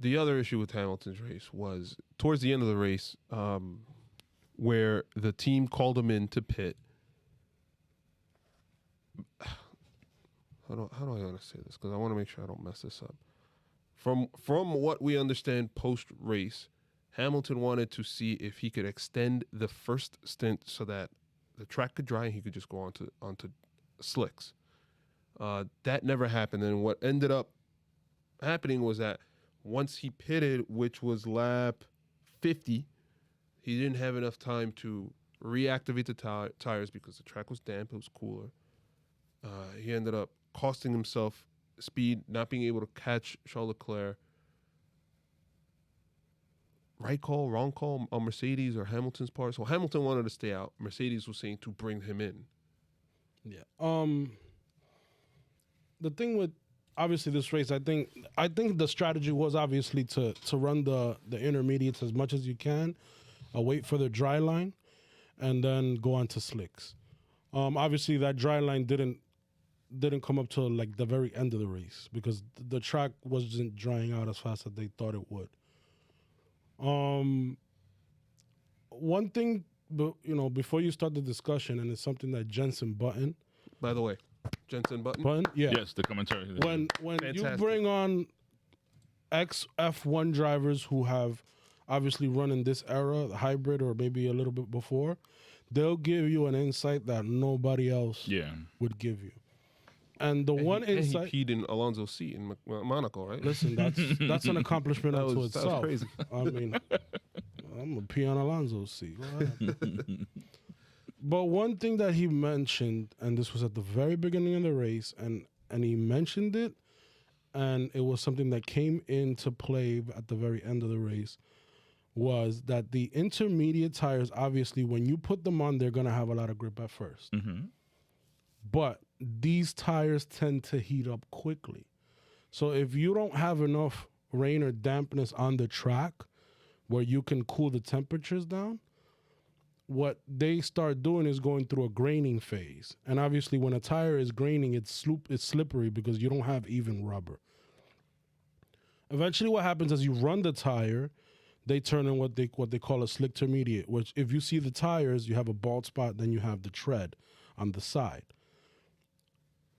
the other issue with Hamilton's race was towards the end of the race, where the team called him in to pit. How do I want to say this? Because I want to make sure I don't mess this up. From what we understand post race, Hamilton wanted to see if he could extend the first stint so that the track could dry and he could just go onto slicks. That never happened. And what ended up happening was that once he pitted, which was lap 50, he didn't have enough time to reactivate the tires because the track was damp, it was cooler. He ended up costing himself speed, not being able to catch Charles Leclerc. Right call, wrong call on Mercedes or Hamilton's part. So Hamilton wanted to stay out. Mercedes was saying to bring him in. Yeah. The thing with obviously this race, I think the strategy was obviously to run the intermediates as much as you can, wait for the dry line, and then go on to slicks. Obviously that dry line didn't come up till like the very end of the race because the track wasn't drying out as fast as they thought it would. One thing, before you start the discussion, and it's something that Jensen Button. By the way, Jensen Button? Button, yeah. Yes, the commentary. When you bring on ex-F1 drivers who have obviously run in this era, the hybrid or maybe a little bit before, they'll give you an insight that nobody else would give you. And insight, he peed in Alonso's seat in Monaco, right? Listen, that's an accomplishment unto itself. That was crazy. I mean, I'm gonna pee on Alonso's seat. But one thing that he mentioned, and this was at the very beginning of the race, and he mentioned it, and it was something that came into play at the very end of the race, was that the intermediate tires, obviously, when you put them on, they're gonna have a lot of grip at first. Mm-hmm. But these tires tend to heat up quickly. So if you don't have enough rain or dampness on the track where you can cool the temperatures down, what they start doing is going through a graining phase. And obviously when a tire is graining, it's slippery because you don't have even rubber. Eventually what happens is you run the tire, they turn in what they call a slicktermediate, which if you see the tires, you have a bald spot, then you have the tread on the side.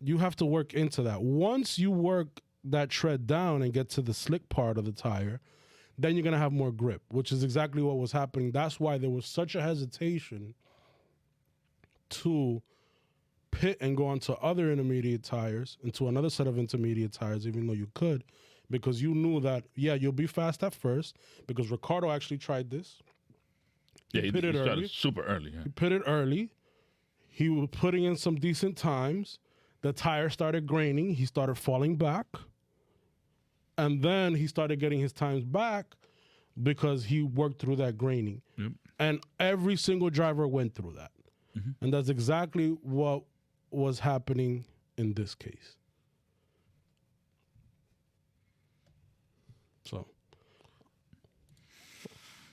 You have to work into that. Once you work that tread down and get to the slick part of the tire, then you're going to have more grip, which is exactly what was happening. That's why there was such a hesitation to pit and go onto other intermediate tires, into another set of intermediate tires, even though you could, because you knew that, you'll be fast at first, because Ricciardo actually tried this. He pitted early. Super early. Yeah. He pitted early. He was putting in some decent times. The tire started graining. He started falling back. And then he started getting his times back because he worked through that graining. Yep. And every single driver went through that. Mm-hmm. And that's exactly what was happening in this case. So.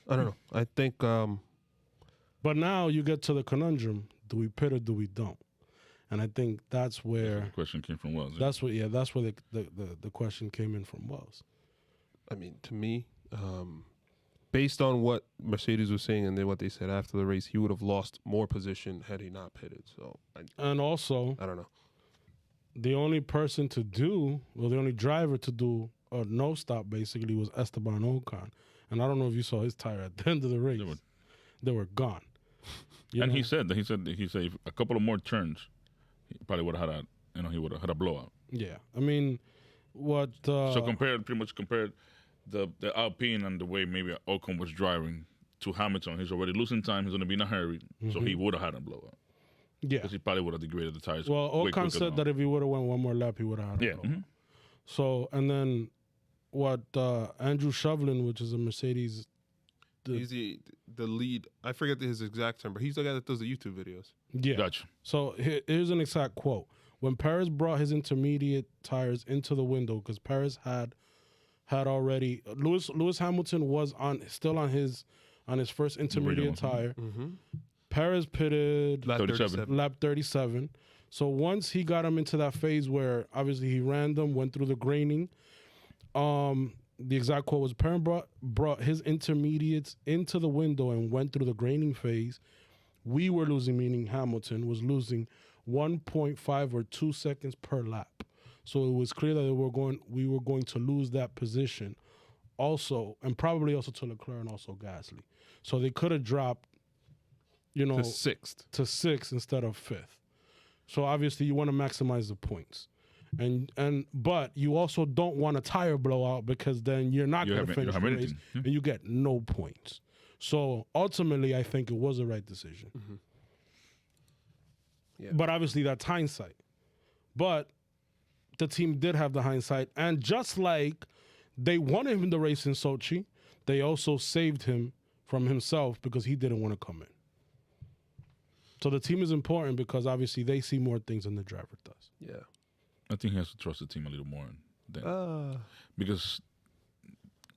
I don't know. I think... But now you get to the conundrum. Do we pit or do we don't? And I think that's where the question came from Wells. That's where the question came in from Wells. I mean, to me, based on what Mercedes was saying and then what they said after the race, he would have lost more position had he not pitted. So, and also, I don't know. The only person to do, well, the only driver to do a no stop basically was Esteban Ocon, and I don't know if you saw his tire at the end of the race. They were gone. And he said a couple of more turns. He probably would have had he would have had a blowout. Yeah, I mean, so pretty much compared the Alpine and the way maybe Ocon was driving to Hamilton. He's already losing time. He's going to be in a hurry, so he would have had a blowout. Yeah, because he probably would have degraded the tires. Well, Ocon said that if he would have went one more lap, he would have had a blowout. Mm-hmm. So, and then Andrew Shovlin, which is a Mercedes. He's the lead. I forget his exact term, but he's the guy that does the YouTube videos. Yeah. Gotcha. So here's an exact quote. When Perez brought his intermediate tires into the window, because Perez had already Lewis Hamilton was still on his first intermediate tire. Mm-hmm. Perez pitted lap 37. So once he got him into that phase where obviously he ran them, went through the graining, the exact quote was, Perrin brought his intermediates into the window and went through the graining phase. We were losing, meaning Hamilton was losing 1.5 or 2 seconds per lap. So it was clear that we were going to lose that position also, and probably also to Leclerc and also Gasly. So they could have dropped, to sixth. to sixth instead of fifth. So obviously you want to maximize the points. But you also don't want a tire blowout, because then you're not going to finish the race and you get no points. So ultimately, I think it was the right decision. Mm-hmm. Yeah. But obviously, that's hindsight. But the team did have the hindsight. And just like they wanted him in the race in Sochi, they also saved him from himself because he didn't want to come in. So the team is important because obviously they see more things than the driver does. Yeah. I think he has to trust the team a little more because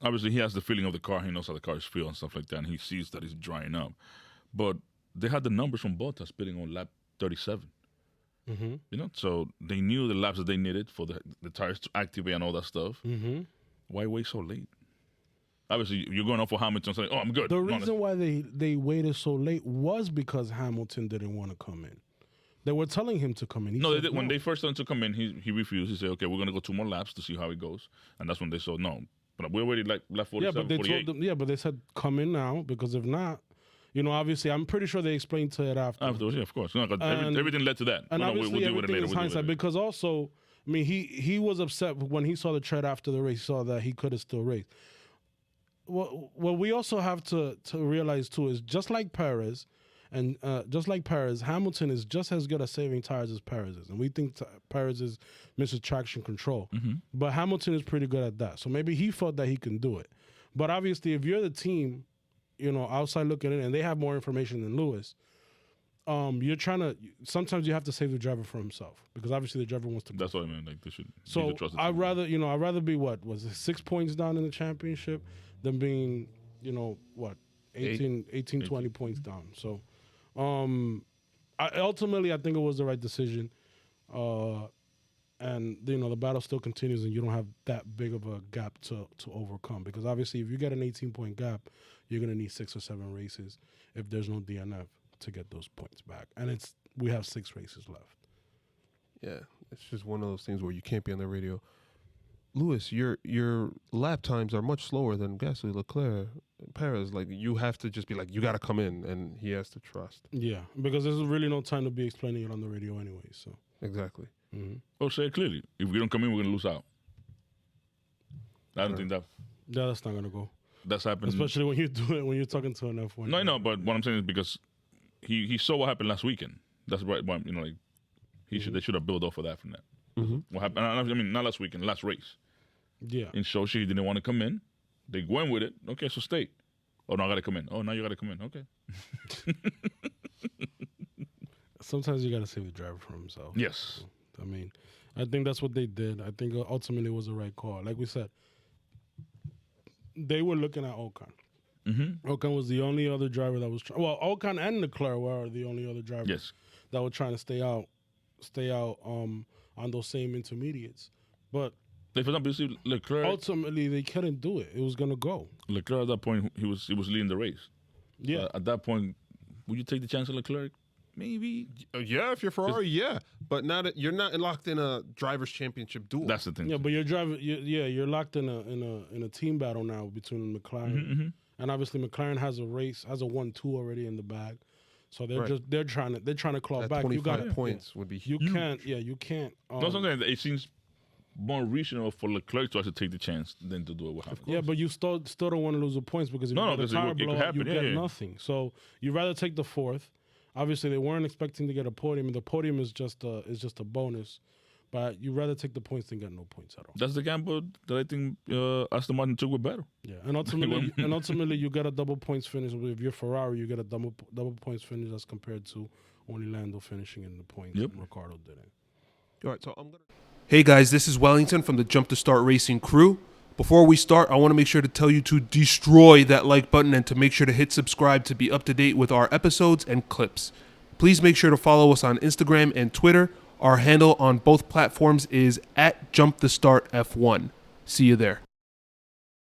obviously he has the feeling of the car. He knows how the cars feel and stuff like that, and he sees that it's drying up. But they had the numbers from Bottas pitting on lap 37. Mm-hmm. So they knew the laps that they needed for the tires to activate and all that stuff. Mm-hmm. Why wait so late? Obviously, you're going off for Hamilton saying, "Oh, I'm good." The reason why they waited so late was because Hamilton didn't want to come in. They were telling him to come in. When they first started to come in, he refused. He said, "Okay, we're going to go 2 more laps to see how it goes." And that's when they said, "No, but we're already like lap 47, yeah, but they 48. told them. But they said come in now, because if not, obviously, I'm pretty sure they explained to it after. Afterwards, yeah, of course. No, everything led to that. And obviously, we'll deal with it everything later. is hindsight, because also, I mean, he was upset when he saw the tread after the race. He saw that he could have still raced. What we also have to realize too is just like Perez, Hamilton is just as good at saving tires as Perez is, and we think Perez is Mr. Traction Control, but Hamilton is pretty good at that. So maybe he felt that he can do it. But obviously, if you're the team, outside looking in, and they have more information than Lewis, you're trying to. Sometimes you have to save the driver for himself, because obviously the driver wants to. That's what I mean. Like they should. So I'd rather be 6 points down in the championship than being 18, 20 points down. So ultimately I think it was the right decision, and the battle still continues, and you don't have that big of a gap to overcome, because obviously if you get an 18-point gap, you're going to need 6 or 7 races if there's no DNF to get those points back, and we have 6 races left. Yeah, it's just one of those things where you can't be on the radio. Lewis, your lap times are much slower than Gasly, Leclerc, Perez. Like, you have to just be like, you got to come in, and he has to trust. Yeah, because there's really no time to be explaining it on the radio anyway. So exactly. Mm-hmm. Oh, say it clearly. If we don't come in, we're gonna lose out. I don't think that. Yeah, that's not gonna go. That's happened. Especially when you're talking to an F1. No, I know, but what I'm saying is because he saw what happened last weekend. That's right. They should have built off of that from that. Mm-hmm. What happened? I mean, not last weekend, last race. Yeah. In Sochi, he didn't want to come in. They went with it. Okay, so stay. Oh, no, I got to come in. Oh, now you got to come in. Okay. Sometimes you got to save the driver from himself. Yes. So, I mean, I think that's what they did. I think ultimately it was the right call. Like we said, they were looking at Ocon. Mm-hmm. Ocon was the only other driver that was Ocon and Leclerc were the only other drivers that were trying to stay out on those same intermediates. But like, for example, you see Leclerc. Ultimately, they couldn't do it. It was gonna go. Leclerc at that point, he was leading the race. Yeah. At that point, would you take the chance of Leclerc? Maybe. Yeah, if you're Ferrari, yeah, but you're not locked in a drivers' championship duel. That's the thing. Yeah, but you're locked in a team battle now between McLaren, and obviously McLaren has a 1-2 already in the bag, so they're trying to claw that back. 25 points would be huge. You can't. No, sometimes it seems more reasonable for Leclerc to actually take the chance than to do it with Hamilton. Yeah, but you still don't want to lose the points, because if you get a tire blow, you get nothing. So you'd rather take the 4th. Obviously, they weren't expecting to get a podium. The podium is just a bonus, but you'd rather take the points than get no points at all. That's the gamble that I think Aston Martin took with Battle. Yeah, and ultimately, you get a double points finish. If you're Ferrari, you get a double points finish as compared to only Lando finishing in the points. Yep. And Ricciardo didn't. All right, so I'm gonna. Hey guys, this is Wellington from the Jump to Start Racing crew. Before we start, I want to make sure to tell you to destroy that like button and to make sure to hit subscribe to be up to date with our episodes and clips. Please make sure to follow us on Instagram and Twitter. Our handle on both platforms is @JumpTheStartF1. See you there.